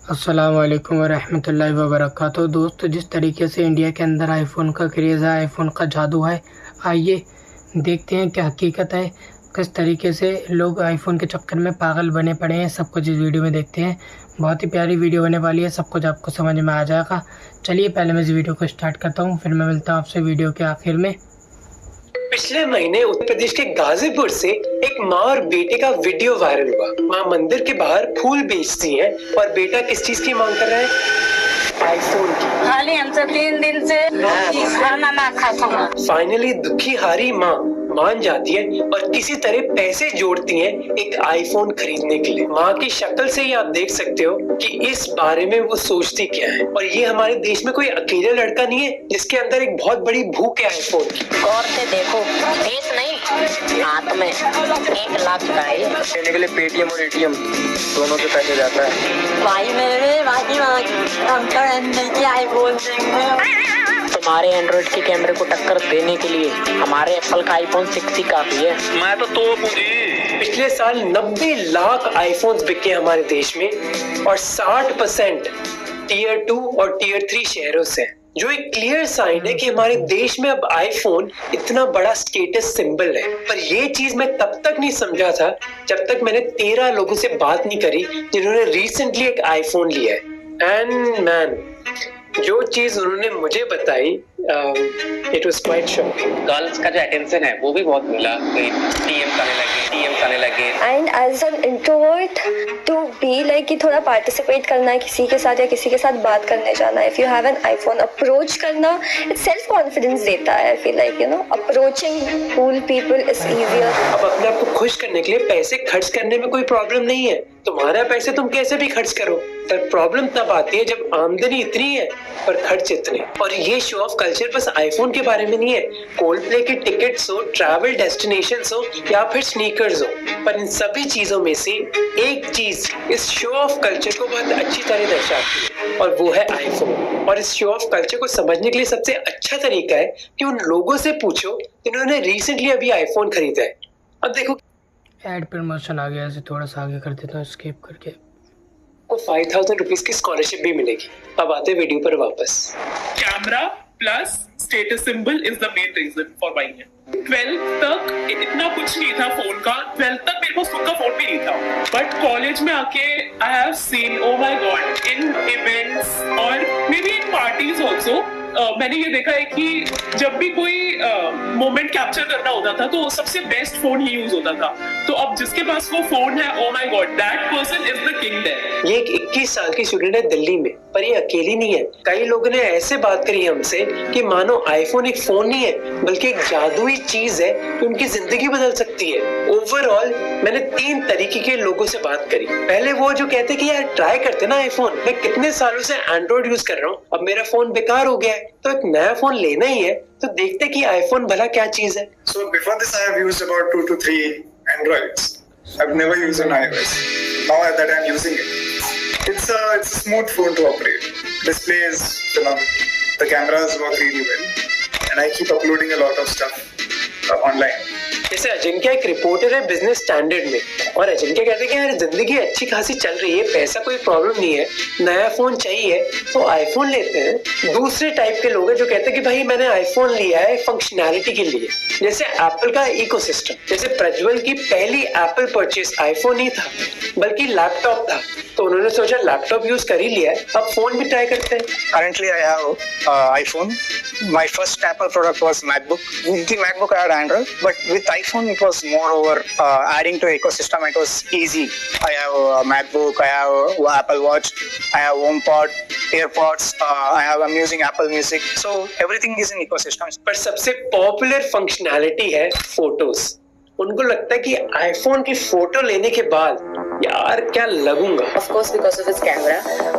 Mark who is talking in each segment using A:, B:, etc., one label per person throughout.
A: अस्सलाम वालेकुम वरहमतुल्लाहि वबरकातुहू। दोस्तों, जिस तरीके से इंडिया के अंदर आईफ़ोन का क्रेज़ है, आईफ़ोन का जादू है, आइए देखते हैं क्या हकीकत है। किस तरीके से लोग आईफ़ोन के चक्कर में पागल बने पड़े हैं, सब कुछ इस वीडियो में देखते हैं। बहुत ही प्यारी वीडियो होने वाली है, सब कुछ आपको समझ में आ जाएगा। चलिए पहले मैं इस वीडियो को स्टार्ट करता हूँ, फिर मैं मिलता हूँ आपसे वीडियो के आखिर में।
B: पिछले महीने उत्तर प्रदेश के गाजीपुर से एक माँ और बेटे का वीडियो वायरल हुआ। माँ मंदिर के बाहर फूल बेचती है और बेटा किस चीज की मांग कर रहा है? आईफोन की।
C: खाली हमसे 3 दिन से खाना ना खाता हूँ।
B: फाइनली दुखी हारी माँ मान जाती है और किसी तरह पैसे जोड़ती हैं एक आईफोन खरीदने के लिए। माँ की शक्ल से ही आप देख सकते हो कि इस बारे में वो सोचती क्या है। और ये हमारे देश में कोई अकेला लड़का नहीं है जिसके अंदर एक बहुत बड़ी भूख है आईफोन की।
C: गौर से देखो, फीस नहीं, हाथ में 1 लाख का है।
D: लेने के लिए पेटीएम और एटीएम दोनों से पैसे जाता है।
C: भाई मेरे बाकी आईफोन तुम्हारे एंड्रॉइड के कैमरे को टक्कर देने के लिए हमारे एप्पल का आईफोन 6 ही काफी है।
D: मैं तो तोप हूँ जी।
B: पिछले साल 90 लाख आईफोन्स बिके हमारे देश में और 60% टीयर 2 और टीयर 3 शहरों से, जो एक क्लियर साइन है कि हमारे देश में अब आईफोन इतना बड़ा स्टेटस सिंबल है। पर ये चीज मैं तब तक नहीं समझा था जब तक मैंने 13 लोगों से बात नहीं करी जिन्होंने रिसेंटली एक आईफोन लिया है। एंड मैन, जो चीज उन्होंने मुझे बताई, it was quite shocking.
D: Girls का जो अटेंशन है वो भी बहुत मिला। टीएम आने लगे।
E: And as an introvert to be like कि थोड़ा पार्टिसिपेट करना है किसी के साथ या किसी के साथ बात करने जाना है, if you have an iPhone approach करना सेल्फ कॉन्फिडेंस देता है। I feel like approaching cool people is easier.
B: अब अपने आप को खुश करने के लिए पैसे खर्च करने में कोई प्रॉब्लम नहीं है। तुम्हारा पैसे तुम कैसे भी खर्च करो, पर प्रॉब्लम तब आती है जब आमदनी इतनी है पर खर्च इतने। और ये शो ऑफ कल्चर बस आईफोन के बारे में नहीं है। कोल्डप्ले की टिकट्स हो, ट्रैवल डेस्टिनेशंस हो या फिर स्नीकर्स हो, पर इन सभी चीजों में से एक चीज इस शो ऑफ कल्चर को बहुत अच्छी तरह दर्शाती है और वो है आईफोन। और इस शो ऑफ कल्चर को समझने के लिए सबसे अच्छा तरीका है कि उन लोगों से पूछो जिन्होंने रिसेंटली अभी आईफोन खरीदा है। अब देखो,
A: एड प्रमोशन आ गया, इसे थोड़ा सा आगे कर देता हूँ स्किप करके।
B: को 5000 रुपीज की स्कॉलरशिप भी मिलेगी। अब आते वीडियो पर वापस।
F: Camera plus status symbol is the main reason for buying it. 12th तक इतना कुछ नहीं था फोन का। 12th तक मेरे पास खुद का फोन भी नहीं था, बट कॉलेज में आके I have seen, oh my God, in events और may be in parties also, मैंने ये देखा है कि जब भी कोई मोमेंट कैप्चर करना होता था तो सबसे बेस्ट फोन ही यूज होता था। तो अब जिसके पास वो फोन है, oh my God, that person is the king there.
B: ये एक 21 साल की स्टूडेंट है दिल्ली में, पर ये अकेली नहीं है। कई लोगों ने ऐसे बात करी हमसे कि मानो आईफोन एक फोन नहीं है बल्कि एक जादुई चीज है जो उनकी जिंदगी बदल सकती है। ओवरऑल मैंने 3 तरीके के लोगों से बात करी। पहले वो जो कहते कि यार ट्राई करते ना आईफोन, मैं कितने सालों से एंड्रॉइड यूज कर रहा हूँ, अब मेरा फोन बेकार हो गया है तो एक नया फोन लेना ही है, तो देखते कि आईफोन भला क्या चीज है।
G: So before this, I have used about 2 to 3 Androids. I've never used an iOS. Now that I'm using it, it's a smooth phone to operate. Display is phenomenal. The cameras work really well, and I keep uploading a lot of stuff online.
B: जैसे अजिंक्य एक reporter है business standard में, और अजिंक्य कहते हैं कि यार जिंदगी अच्छी खासी चल रही है, पैसा कोई प्रॉब्लम नहीं है, नया फोन चाहिए तो आईफोन लेते हैं। दूसरे टाइप के लोग हैं जो कहते हैं कि भाई मैंने आईफोन लिया है फंक्शनैलिटी के लिए, जैसे एप्पल का इकोसिस्टम। जैसे प्रज्वल की पहली एप्पल परचेस आईफोन ही था बल्कि लैपटॉप था, तो उन्होंने सोचा लैपटॉप यूज कर ही लिया है, अब फोन भी ट्राई करते हैं।
H: Currently, I have iPhone. My first Apple product was MacBook. With the MacBook, I had Android, but with iPhone, it was more over adding to ecosystem. It was easy. I have a MacBook. I have Apple Watch. I have HomePod, AirPods. I'm using Apple Music. So everything is in ecosystem.
B: पर सबसे popular functionality है photos. उनको लगता है कि iPhone की photo लेने के बाद यार क्या लगूंगा।
I: Of course, because of its camera.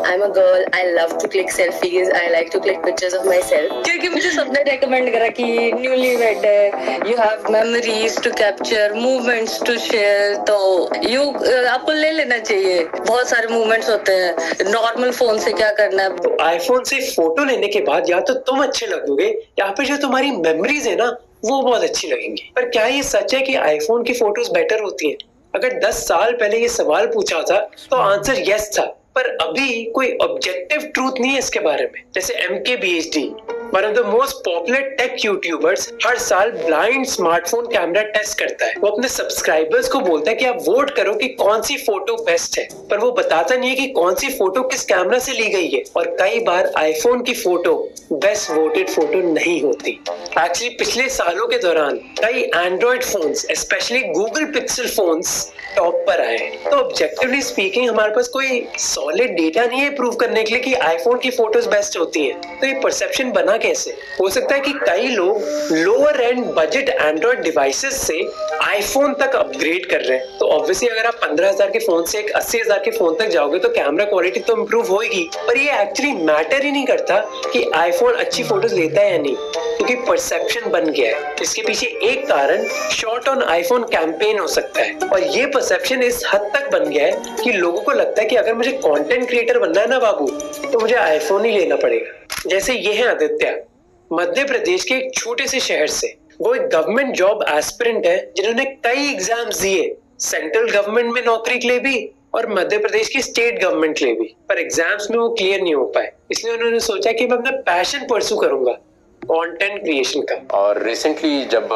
I: I'm a girl. I love to click selfies. I like to click pictures of myself.
E: क्योंकि मुझे सबने रेकमेंड करा कि न्यूली वेड है, you have memories to capture, movements to share, तो आपको ले लेना चाहिए। बहुत सारे मूवमेंट्स होते हैं, नॉर्मल फोन से क्या करना है।
B: तो आईफोन से फोटो लेने के बाद या तो तुम अच्छे लगोगे या फिर जो तुम्हारी मेमोरीज है ना वो बहुत अच्छी लगेंगी। पर क्या ये सच है कि आईफोन की फोटोज बेटर होती हैं? अगर 10 साल पहले ये सवाल पूछा था तो आंसर यस था, पर अभी कोई ऑब्जेक्टिव ट्रूथ नहीं है इसके बारे में। जैसे MKBHD, one of the most popular tech YouTubers, हर साल ब्लाइंड स्मार्टफोन कैमरा टेस्ट करता है। वो अपने सब्सक्राइबर्स को बोलता है कि आप वोट करो कि कौन सी फोटो बेस्ट है, पर वो बताता नहीं है कि कौन सी फोटो किस कैमरा से ली गई है। और कई बार आईफोन की फोटो बेस्ट वोटेड फोटो नहीं होती। एक्चुअली पिछले सालों के दौरान कई Android phones, specially Google pixel phones top पर आए। तो ऑब्जेक्टिवली स्पीकिंग हमारे पास कोई सॉलिड डेटा नहीं है प्रूव करने के लिए कि आईफोन की फोटोज बेस्ट होती हैं। तो ये परसेप्शन बना कैसे? हो सकता है कि कई लोग lower and budget Android devices से आईफोन तक अपग्रेड कर रहे हैं। तो ऑब्वियसली अगर आप 15,000 के फोन से एक 80,000 के फोन तक जाओगे तो कैमरा क्वालिटी तो इंप्रूव होगी, पर ये एक्चुअली मैटर ही नहीं करता कि आईफोन अच्छी फोटोज लेता है या नहीं, क्योंकि परसेप्शन बन गया है। इसके पीछे एक कारण शॉट ऑन आईफोन कैंपेन हो सकता है, और ये परसेप्शन इस हद तक बन गया है कि लोगों को लगता है कि अगर मुझे कंटेंट क्रिएटर बनना है ना बाबू, तो मुझे आईफोन ही लेना पड़ेगा। जैसे ये है आदित्य, मध्य प्रदेश के एक छोटे से शहर से। वो एक गवर्नमेंट जॉब एस्पिरेंट है जिन्होंने कई एग्जाम्स दिए, सेंट्रल गवर्नमेंट में नौकरी के लिए भी और मध्य प्रदेश की स्टेट गवर्नमेंट के लिए भी, पर एग्जाम्स में वो क्लियर नहीं हो पाए। इसलिए उन्होंने सोचा कि मैं अपना पैशन परस्यू करूंगा, कंटेंट क्रिएशन का।
J: और रिसेंटली जब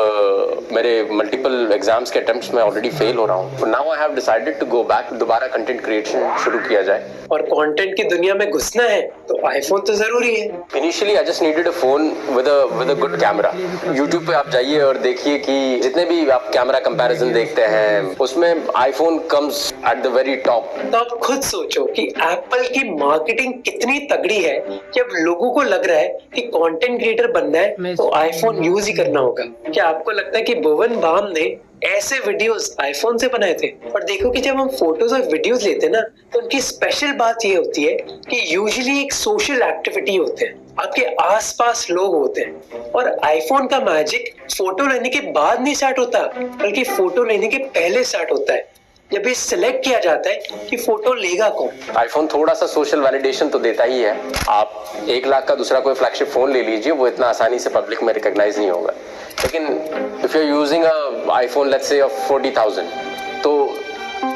J: मेरे मल्टीपल एग्जाम्स के अटेम्प्ट्स में ऑलरेडी फेल हो रहा हूँ, now I have decided to go back, दोबारा कंटेंट क्रिएशन शुरू किया जाए।
B: और कंटेंट की दुनिया में घुसना है तो आईफोन तो जरूरी है।
J: Initially I just needed a phone with a good camera. YouTube पे आप जाइए और देखिए कि जितने भी आप कैमरा कंपैरिजन देखते हैं उसमें iPhone comes at the very top.
B: तो आप खुद सोचो कि एप्पल की मार्केटिंग कितनी तगड़ी है कि अब लोगों को लग रहा है कि कंटेंट क्रिएटर बनना है तो आईफोन यूज ही करना होगा। क्या आपको लगता है कि भुवन बाम ने ऐसे वीडियोस आईफोन से बनाए थे? और देखो कि जब हम फोटोज और वीडियोस लेते हैं ना, तो उनकी स्पेशल बात ये होती है कि यूजुअली एक सोशल एक्टिविटी होते हैं, आपके आसपास लोग होते हैं। और आईफोन का मैजिक फोटो लेने के बाद नहीं स्टार्ट होता, बल्कि फोटो लेने के पहले स्टार्ट होता है, जब ये सिलेक्ट किया जाता है कि फोटो लेगा कौन।
J: आईफोन थोड़ा सा सोशल वैलिडेशन तो देता ही है। आप 1 लाख का दूसरा कोई फ्लैगशिप फोन ले लीजिए, वो इतना आसानी से पब्लिक में रिकॉग्नाइज नहीं होगा। लेकिन if you are using a iPhone let's say of 40,000, तो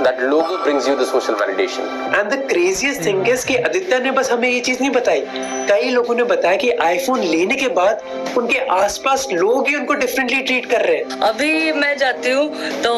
J: that logo brings you the social validation.
B: And the craziest thing is कि आदित्य ने बस हमें ये चीज नहीं बताई, कई लोगों ने बताया कि आईफोन लेने के बाद उनके आसपास लोग ही उनको डिफरेंटली ट्रीट कर रहे हैं।
K: अभी मैं जाती हूँ तो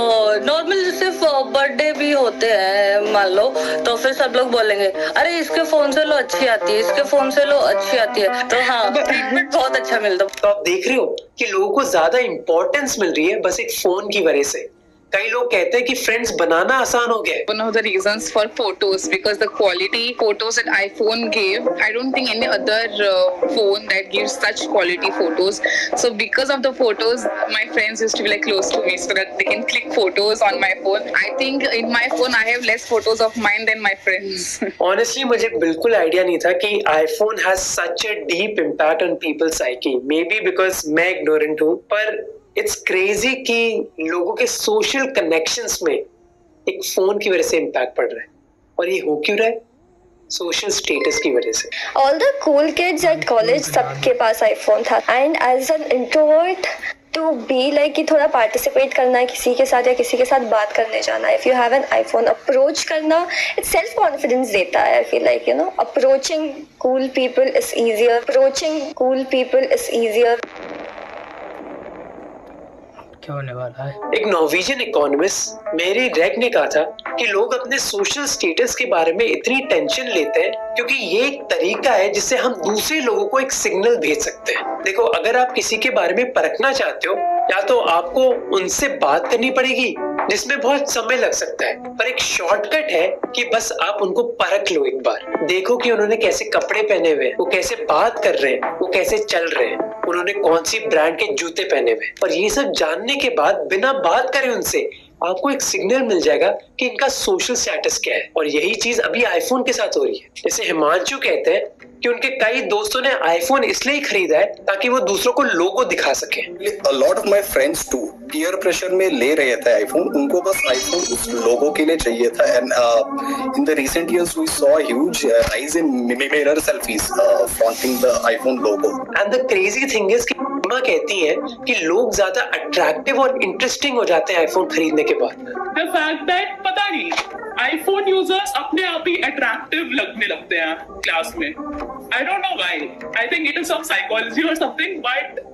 K: नॉर्मल सिर्फ बर्थडे भी होते हैं मान लो, तो फिर सब लोग बोलेंगे अरे इसके फोन से लो अच्छी आती है, इसके फोन से लो अच्छी आती है। तो हाँ, ट्रीटमेंट बहुत अच्छा मिलता है।
B: तो आप देख रहे हो कि लोगों को ज्यादा इंपॉर्टेंस मिल रही है बस एक फोन की वजह से। कई लोग कहते हैं कि फ्रेंड्स बनाना आसान हो गया।
L: One of the reasons for photos, because the quality photos that iPhone gave, I don't think any other phone that gives such quality photos. So because of the photos, my friends used to be like close to me so that they can click photos on my phone. I think in my phone I have less photos of mine than my friends.
B: Honestly, मुझे बिल्कुल idea नहीं था कि iPhone has such a deep impact on people's psyche. Maybe because मैं ignorant हूँ, पर it's crazy कि लोगों के सोशल कनेक्शंस में एक फोन की वजह से इम्पैक्ट पड़ रहा है। और ये हो क्यों रहा है? सोशल स्टेटस की वजह से।
E: All the cool kids at college सबके पास आईफोन था, and as an introvert to be like कि थोड़ा पार्टिसिपेट करना है किसी के साथ या किसी के साथ बात करने जाना है, if you have an iPhone, approach करना it self confidence देता है। I feel like approaching cool people is easier. Approaching cool people is easier.
A: क्या होने वाला है?
B: एक नॉर्वेजियन इकोनॉमिस्ट मेरी रेग ने कहा था कि लोग अपने सोशल स्टेटस के बारे में इतनी टेंशन लेते हैं क्योंकि ये एक तरीका है जिससे हम दूसरे लोगों को एक सिग्नल भेज सकते हैं। देखो, अगर आप किसी के बारे में परखना चाहते हो, या तो आपको उनसे बात करनी पड़ेगी जिसमें बहुत समय लग सकता है, पर एक शॉर्टकट है कि बस आप उनको परख लो एक बार। देखो कि उन्होंने कैसे कपड़े पहने हुए हैं, वो कैसे बात कर रहे हैं, वो कैसे चल रहे हैं, उन्होंने कौन सी ब्रांड के जूते पहने हुए। और ये सब जानने के बाद बिना बात करे उनसे आपको एक सिग्नल मिल जाएगा कि इनका सोशल स्टेटस क्या है। और यही चीज अभी आईफोन के साथ हो रही है। जैसे हिमांशु कहते हैं कि उनके कई दोस्तों ने आईफोन इसलिए खरीदा है ताकि वो दूसरों को लोगो दिखा सके।
M: A lot of my friends too peer pressure में ले रहे थे आईफोन, उनको बस आईफोन उस लोगो के लिए चाहिए था। And in the recent years we saw a huge rise in mirror selfies flaunting the iPhone logo.
B: And the crazy thing is कि माँ कहती है कि लोग ज्यादा अट्रैक्टिव और इंटरेस्टिंग हो जाते हैं आईफोन खरीदने के बाद।
F: The fact that पता नहीं आईफोन यूजर्स अपने आप ही अट्रैक्टिव लगने लगते हैं क्लास में। I don't know why. I think it is some psychology or something, but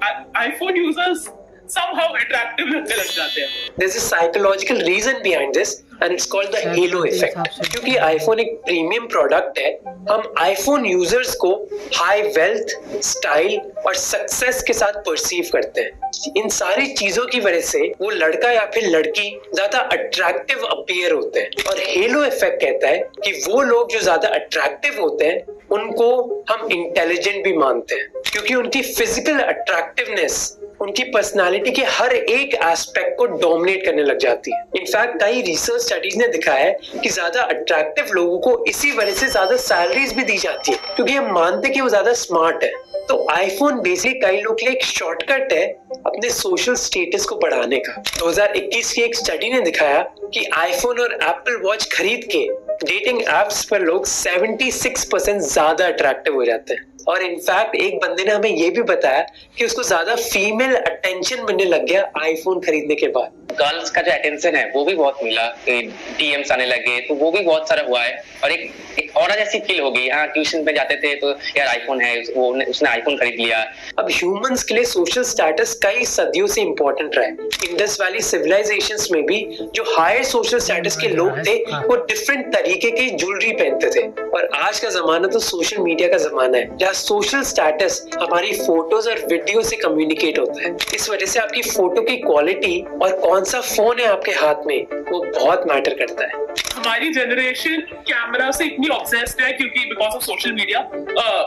F: iPhone users somehow attractive लगने लग जाते हैं।
B: There's a psychological reason behind this and it's called the halo effect. क्योंकि iPhone एक premium product है, हम iPhone users को high wealth, style और सक्सेस के साथ परसीव करते हैं। इन सारी चीजों की वजह से वो लड़का या फिर लड़की ज्यादा अट्रैक्टिव अपीयर होते हैं। और हेलो इफेक्ट कहता है कि वो लोग जो ज्यादा अट्रैक्टिव होते हैं उनको हम इंटेलिजेंट भी मानते हैं, क्योंकि उनकी फिजिकल अट्रैक्टिवनेस उनकी पर्सनालिटी के हर एक एस्पेक्ट को डोमिनेट करने लग जाती है। इनफैक्ट कई रिसर्च स्टडीज ने दिखाया है कि ज्यादा अट्रैक्टिव लोगों को इसी वजह से ज्यादा सैलरीज भी दी जाती है, क्योंकि हम मानते हैं कि वो ज्यादा स्मार्ट है। तो आईफोन बेसिकली कई लोग के लिए एक शॉर्टकट है अपने सोशल स्टेटस को बढ़ाने का। 2021 की एक स्टडी ने दिखाया कि आईफोन और एप्पल वॉच खरीद के डेटिंग एप्स पर लोग 76% ज्यादा अट्रैक्टिव हो जाते हैं। और इनफैक्ट एक बंदे ने हमें ये भी बताया कि उसको ज्यादा फीमेल अटेंशन मिलने लग गया आईफोन खरीदने के बाद।
D: गर्ल्स का जो अटेंशन है वो भी बहुत मिला, डीएम्स आने लगे, तो वो भी बहुत सारा हुआ है। और एक ऑरा जैसी फील हो गई। हाँ, ट्यूशन पे जाते थे तो यार आईफोन है, वो उसने आईफोन खरीद लिया।
B: अब ह्यूमंस के लिए सोशल स्टेटस कई सदियों से इंपॉर्टेंट रहा है। इंडस वैली सिविलाइजेशंस में भी जो हायर सोशल स्टेटस के लोग थे वो डिफरेंट तरीके की ज्वेलरी पहनते थे। और आज का जमाना तो सोशल मीडिया का जमाना है, जहाँ सोशल स्टेटस हमारी फोटोज और वीडियो से कम्युनिकेट होता है। इस वजह से आपकी फोटो की क्वालिटी और कौन सा फोन है आपके हाथ में वो बहुत मैटर करता है।
F: हमारी जनरेशन कैमरा से इतनी ऑब्सेस्ड है क्योंकि बिकॉज ऑफ सोशल मीडिया।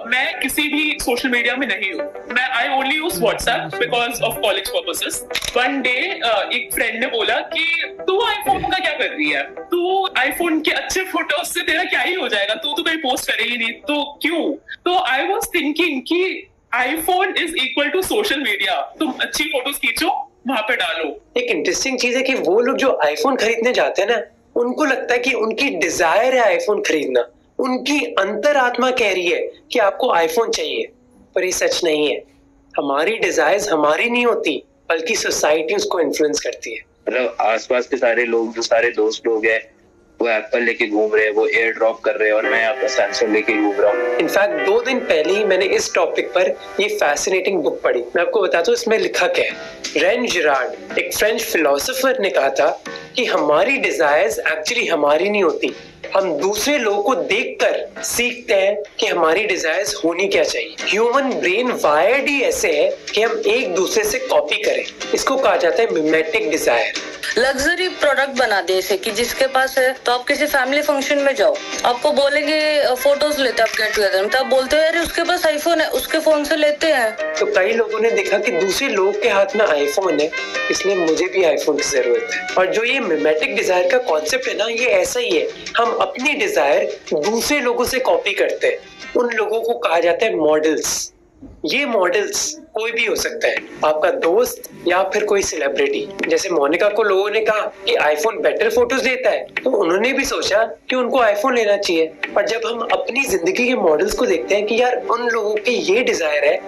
F: मैं किसी भी सोशल मीडिया में नहीं हूँ। मैं I only use WhatsApp because of college purposes. One day एक फ्रेंड ने बोला कि तू आईफोन का क्या कर रही है, तू आईफोन के अच्छे फोटोज से तेरा क्या ही हो जाएगा, तू तो कहीं पोस्ट करेगी नहीं, तो क्यों। तो आई वाज थिंकिंग कि iPhone is equal to social media. तुम अच्छी फोटोज खींचो, वहां पे डालो।
B: एक इंटरेस्टिंग चीज है कि वो लोग जो आईफोन खरीदने जाते हैं ना, उनको लगता है कि उनकी डिजायर है आईफोन खरीदना, उनकी अंतरात्मा कह रही है कि आपको आईफोन चाहिए, पर ये सच नहीं है। हमारी डिजायर्स हमारी नहीं होती, बल्कि सोसाइटी उसको इन्फ्लुएंस करती है।
N: मतलब आसपास के सारे लोग, जो सारे दोस्त लोग हैं, वो एप्पल लेके घूम रहे हैं, वो एयर ड्रॉप कर रहे हैं, और मैं आपका सैमसंग लेके घूम रहा हूँ।
B: इनफैक्ट 2 दिन पहले ही मैंने इस टॉपिक पर ये फैसिनेटिंग बुक पढ़ी। मैं आपको बताता हूँ इसमें लिखा क्या है। रेन जिरार्ड, एक फ्रेंच फिलोसोफर, ने कहा था कि हमारी डिजायर्स एक्चुअली हमारी नहीं होती, हम दूसरे लोगों को देखकर सीखते हैं कि हमारी डिजायर्स होनी क्या चाहिए। ह्यूमन ब्रेन वायर्ड ही ऐसे है कि हम एक दूसरे से कॉपी करें। इसको कहा जाता है मिमेटिक डिजायर।
K: लग्जरी प्रोडक्ट बना दे इसे कि जिसके पास है तो आप किसी फैमिली फंक्शन में जाओ, आपको बोलेंगे फोटोज लेते हैं आप गेट टुगेदर में, तो आप बोलते हैं अरे उसके पास आईफोन है, उसके फोन से लेते हैं।
B: तो कई लोगों ने देखा कि दूसरे लोग के हाथ में आईफोन है, इसलिए मुझे भी आईफोन की जरूरत है। और जो ये मिमेटिक डिजायर का कॉन्सेप्ट है ना, ये ऐसा ही है। हम अपनी डिजायर दूसरे लोगों से कॉपी करते हैं। उन लोगों को कहा जाता है मॉडल्स। ये मॉडल्स कोई भी हो सकता है, आपका दोस्त या फिर कोई सेलिब्रिटी। जैसे मोनिका को लोगों ने कहा कि आईफोन बेटर फोटोज देता है, तो उन्होंने भी सोचा कि उनको आईफोन लेना चाहिए। और जब हम अपनी जिंदगी के मॉडल्स को देखते हैं कि यार उन लोगों की ये डिजायर है,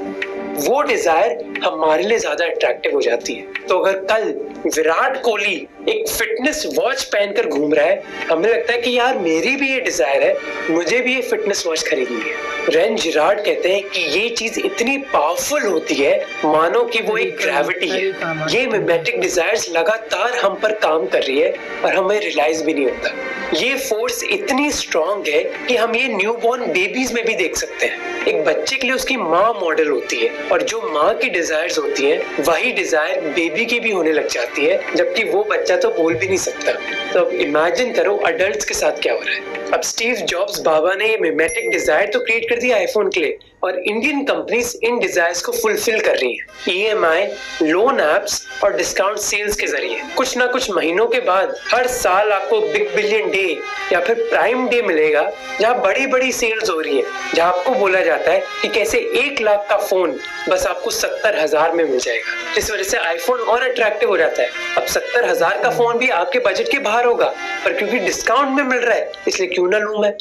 B: वो डिजायर हमारे लिए ज्यादा अट्रैक्टिव हो जाती है। तो अगर कल विराट कोहली एक फिटनेस वॉच पहनकर घूम रहा है, हमें लगता है कि यार मेरी भी ये डिजायर है, मुझे भी ये फिटनेस वॉच खरीदनी है। रेन जिरार्ड कहते हैं कि ये चीज इतनी पावरफुल होती है मानो कि वो एक ग्रेविटी है। ये मिमेटिक डिजायर्स लगातार हम पर काम कर रही है और हमें रियलाइज भी नहीं होता। ये फोर्स इतनी स्ट्रॉन्ग है कि हम ये न्यूबॉर्न बेबीज में भी देख सकते हैं। एक बच्चे के लिए उसकी माँ मॉडल होती है, और जो माँ की डिजायर्स होती हैं वही डिजायर बेबी की भी होने लग जाती है, जबकि वो बच्चा तो बोल भी नहीं सकता। तो अब इमेजिन करो अडल्ट्स के साथ क्या हो रहा है। अब स्टीव जॉब्स बाबा ने ये मिमेटिक डिजायर तो क्रिएट कर दिया आईफोन के लिए, और इंडियन कंपनीज इन डिजायर्स को फुलफिल कर रही हैं। EMI, लोन एप्स और डिस्काउंट सेल्स के जरिए कुछ ना कुछ महीनों के बाद हर साल आपको बिग बिलियन डे या फिर प्राइम डे मिलेगा, जहां बड़ी बड़ी सेल्स हो रही है, जहां आपको बोला जाता है कि कैसे 1 लाख का फोन बस आपको 70,000 में मिल जाएगा। इस वजह से आईफोन और अट्रैक्टिव हो जाता है। अब 70,000 का फोन भी आपके बजट के बाहर होगा, पर क्योंकि डिस्काउंट में मिल रहा है इसलिए क्यों ना लूं मैं।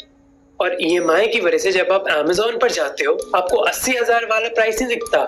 B: और EMI की वजह से जब आप Amazon पर जाते हो आपको 80,000 वाला प्राइस नहीं दिखता,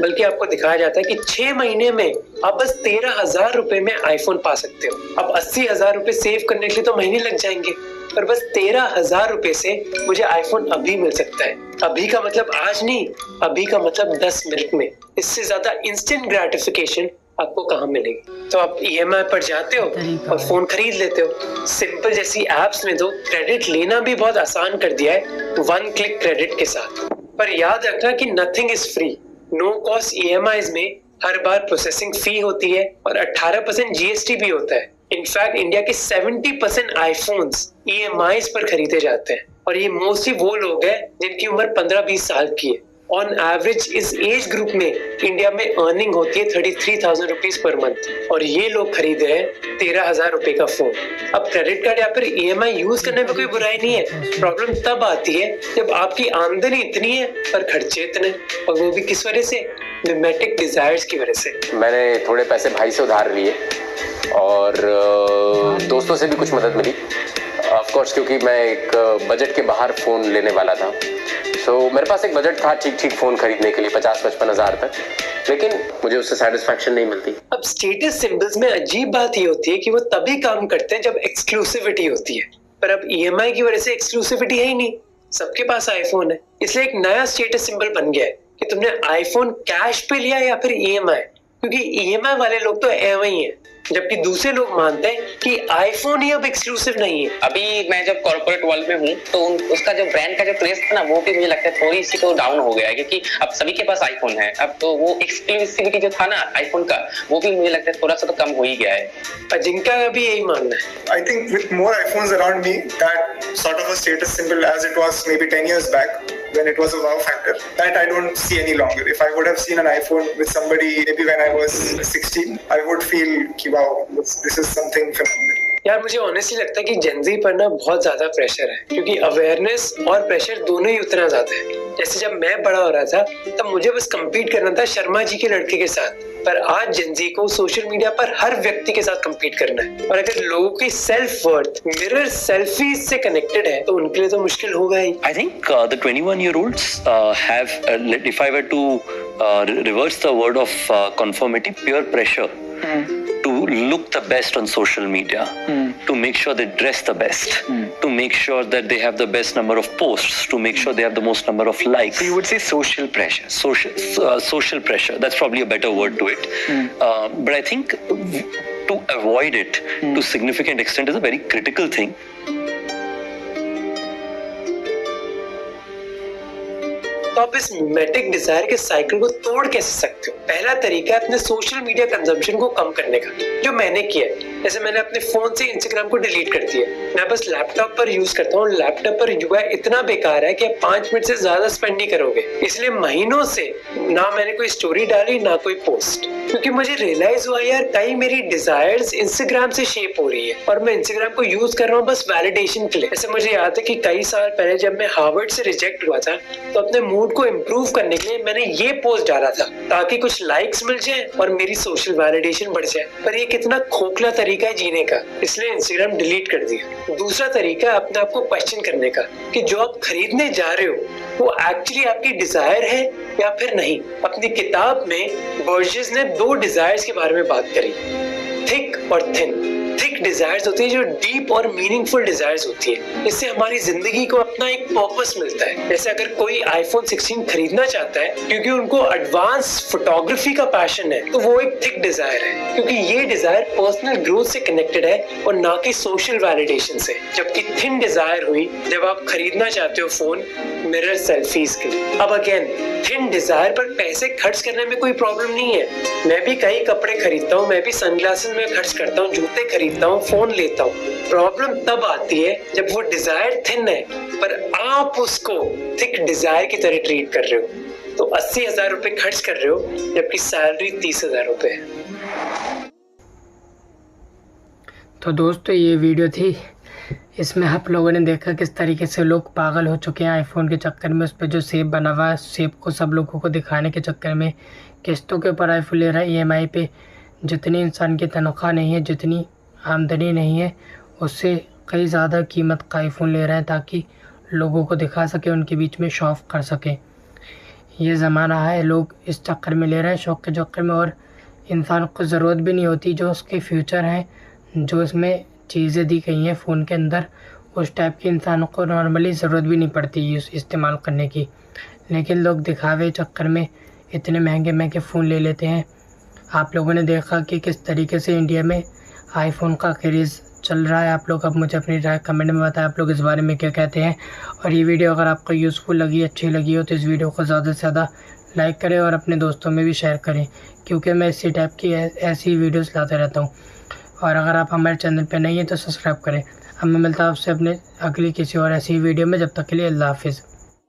B: बल्कि आपको दिखाया जाता है कि 6 महीने में आप बस 13,000 रुपए में आईफोन पा सकते हो। अब 80,000 रुपए सेव करने के लिए तो महीने लग जाएंगे, पर बस 13,000 रुपए से मुझे आईफोन अभी मिल सकता है। अभी का मतलब आज नहीं, अभी का मतलब 10 मिनट में। इससे ज्यादा इंस्टेंट ग्रेटिफिकेशन आपको कहाँ मिलेगी। तो आप EMI पर जाते हो और फोन खरीद लेते हो। सिंपल जैसी एप्स में तो क्रेडिट लेना भी बहुत आसान कर दिया है 1 क्लिक क्रेडिट के साथ। पर याद रखना कि nothing is free. No cost EMIs में हर बार प्रोसेसिंग फी होती है और 18% GST भी होता है। इनफैक्ट इंडिया के 70% आईफोन्स EMIs पर खरीदे जाते हैं, और ये मोस्टली वो लोग हैं जिनकी उम्र 15-20 साल की है। ऑन एवरेज इस एज ग्रुप में इंडिया में अर्निंग होती है 33,000 रुपीज पर मंथ, और ये लोग खरीद रहे हैं 13,000 रुपए का फोन। अब क्रेडिट कार्ड या फिर EMI यूज करने में कोई बुराई नहीं है। प्रॉब्लम तब आती है जब आपकी आमदनी इतनी है पर खर्चे इतने, और वो भी किस वजह से? मिमेटिक डिजायर्स की वजह से।
J: मैंने थोड़े पैसे भाई से उधार लिए और दोस्तों से भी कुछ मदद मिली, ऑफ कोर्स, क्योंकि मैं एक बजट के बाहर फोन लेने वाला था। तो मेरे पास एक बजट था ठीक फोन खरीदने के लिए 50-55 हजार तक, लेकिन मुझे उससे सेटिस्फैक्शन नहीं मिलती।
B: अब स्टेटस सिंबल्स में अजीब बात ये होती है कि वो तभी काम करते हैं जब एक्सक्लूसिविटी होती है, पर अब EMI की वजह से एक्सक्लूसिविटी है ही नहीं, सबके पास आईफोन है। इसलिए एक नया स्टेटस सिंबल बन गया है कि तुमने आईफोन कैश पे लिया या फिर EMI, क्योंकि EMI वाले लोग तो एवं ही है, जबकि दूसरे लोग मानते हैं कि आईफोन ही अब एक्सक्लूसिव नहीं है।
D: अभी मैं जब कॉर्पोरेट वर्ल्ड में हूँ तो उसका जो ब्रांड का जो क्रेज था ना, वो भी मुझे लगता है थोड़ी सी तो डाउन हो गया है, क्योंकि अब सभी के पास आईफोन है। अब तो वो एक्सक्लूसिविटी जो था ना आईफोन का, वो भी मुझे लगता है थोड़ा सा तो कम हो ही गया है।
B: अजिंका का भी यही मानना है।
G: I think with more iPhones around me, that sort of a status symbol as it was maybe 10 years back when it was a wow factor, that I don't see any longer. If I would have seen an iPhone with somebody maybe when I was 16, I would feel कि wow, this is something phenomenal.
B: यार मुझे honestly लगता है कि Gen Z पर ना बहुत ज्यादा प्रेशर है, क्योंकि अवेयरनेस और प्रेशर दोनों ही उतना ज्यादा है। जैसे जब मैं बड़ा हो रहा था तब मुझे बस compete करना था शर्मा जी के लड़के के साथ, पर आज जेनजी को सोशल मीडिया पर हर व्यक्ति के साथ compete करना है। और अगर लोगों की सेल्फ वर्थ मिरर सेल्फीज से कनेक्टेड है तो उनके लिए तो मुश्किल होगा ही।
O: I think the 21-year-olds have, if I were to reverse the word of conformity, peer pressure. To look the best on social media, to make sure they dress the best, to make sure that they have the best number of posts, to make sure they have the most number of likes.
P: So you would say social pressure.
O: Social pressure. That's probably a better word to it. But I think to avoid it to significant extent is a very critical thing.
B: तो आप इस mimetic Dzire के cycle को तोड़ कैसे सकते हो? पहला तरीका है अपने सोशल मीडिया कंजम्पशन को कम करने का, जो मैंने किया है। जैसे मैंने अपने फोन से इंस्टाग्राम को डिलीट कर दिया, मैं बस लैपटॉप पर यूज करता हूँ। लैपटॉप पर UI इतना बेकार है कि आप 5 मिनट से ज्यादा स्पेंड नहीं करोगे। इसलिए महीनों से ना मैंने कोई स्टोरी डाली ना कोई पोस्ट, क्योंकि मुझे रियलाइज हुआ यार कई मेरी डिजायर्स इंस्टाग्राम से शेप हो रही है और मैं इंस्टाग्राम को यूज कर रहा हूँ बस वैलिडेशन के लिए। जैसे मुझे याद है कि कई साल पहले जब मैं हार्वर्ड से रिजेक्ट हुआ था तो अपने मूड को इम्प्रूव करने के लिए मैंने ये पोस्ट डाला था ताकि कुछ लाइक्स मिल जाए और मेरी सोशल वैलिडेशन बढ़ जाए। पर ये कितना खोखला तरीका है जीने का, इसलिए इंस्टाग्राम डिलीट कर दिया। दूसरा तरीका है अपने आप को क्वेश्चन करने का कि जो आप खरीदने जा रहे हो वो एक्चुअली आपकी डिजायर है या फिर नहीं। अपनी किताब में बर्जेस ने 2 डिजायर्स के बारे में बात करी, थिक और थिन। थिक डिजायर्स होती है जो डीप और मीनिंगफुल डिजायर्स होती है। इससे हमारी जिंदगी को अपना एक पर्पस मिलता है। जैसे अगर कोई आईफोन 16 खरीदना चाहता है क्योंकि उनको एडवांस फोटोग्राफी का पैशन है तो वो एक थिक डिजायर है, क्योंकि ये डिजायर पर्सनल ग्रोथ से कनेक्टेड है और ना कि सोशल वैलिडेशन से। जबकि थिन डिजायर हुई जब आप खरीदना चाहते हो फोन मिरर सेल्फीज के लिए। अब अगेन थिन डिजायर पर पैसे खर्च करने में कोई प्रॉब्लम नहीं है। मैं भी कई कपड़े खरीदता हूँ, मैं भी सनग्लासेस में खर्च करता हूँ, जूते खरीदता करता हूँ, फोन लेता हूँ। प्रॉब्लम तब आती है जब वो डिजायर थिन है पर आप उसको थिक डिजायर की तरह ट्रीट कर रहे हो। तो 80,000 रुपए खर्च कर रहे हो जबकि सैलरी 30,000 रुपए है।
A: तो दोस्तों ये वीडियो थी, इसमें आप लोगों ने देखा किस तरीके से लोग पागल हो चुके हैं आईफोन के चक्कर में। उस पर जो सेब बना हुआ है, सेब को सब लोगों को दिखाने के चक्कर में किस्तों के ऊपर आईफोन ले रहा है, EMI पे। जितनी इंसान की तनख्वाह नहीं है, जितनी आमदनी नहीं है, उससे कई ज़्यादा कीमत का आईफोन ले रहे हैं ताकि लोगों को दिखा सके, उनके बीच में शो ऑफ कर सके। ये ज़माना है, लोग इस चक्कर में ले रहे हैं, शौक़ के चक्कर में। और इंसान को ज़रूरत भी नहीं होती, जो उसके फ्यूचर हैं, जो इसमें चीज़ें दी गई हैं फ़ोन के अंदर, उस टाइप के इंसानों को नॉर्मली ज़रूरत भी नहीं पड़ती इस्तेमाल करने की। लेकिन लोग दिखावे चक्कर में इतने महंगे महंगे फ़ोन ले लेते हैं। आप लोगों ने देखा कि किस तरीके से इंडिया में आईफोन का क्रेज़ चल रहा है। आप लोग अब मुझे अपनी राय कमेंट में बताएं, आप लोग इस बारे में क्या कहते हैं। और ये वीडियो अगर आपको यूज़फुल लगी, अच्छी लगी हो, तो इस वीडियो को ज़्यादा से ज़्यादा लाइक करें और अपने दोस्तों में भी शेयर करें, क्योंकि मैं इसी टाइप की ऐसी वीडियोस लाते रहता हूँ। और अगर आप हमारे चैनल पे नहीं हैं तो सब्सक्राइब करें। अब मैं मिलता हूँ आपसे अपने अगली किसी और ऐसी वीडियो में। जब तक के लिए अल्लाह हाफिज़।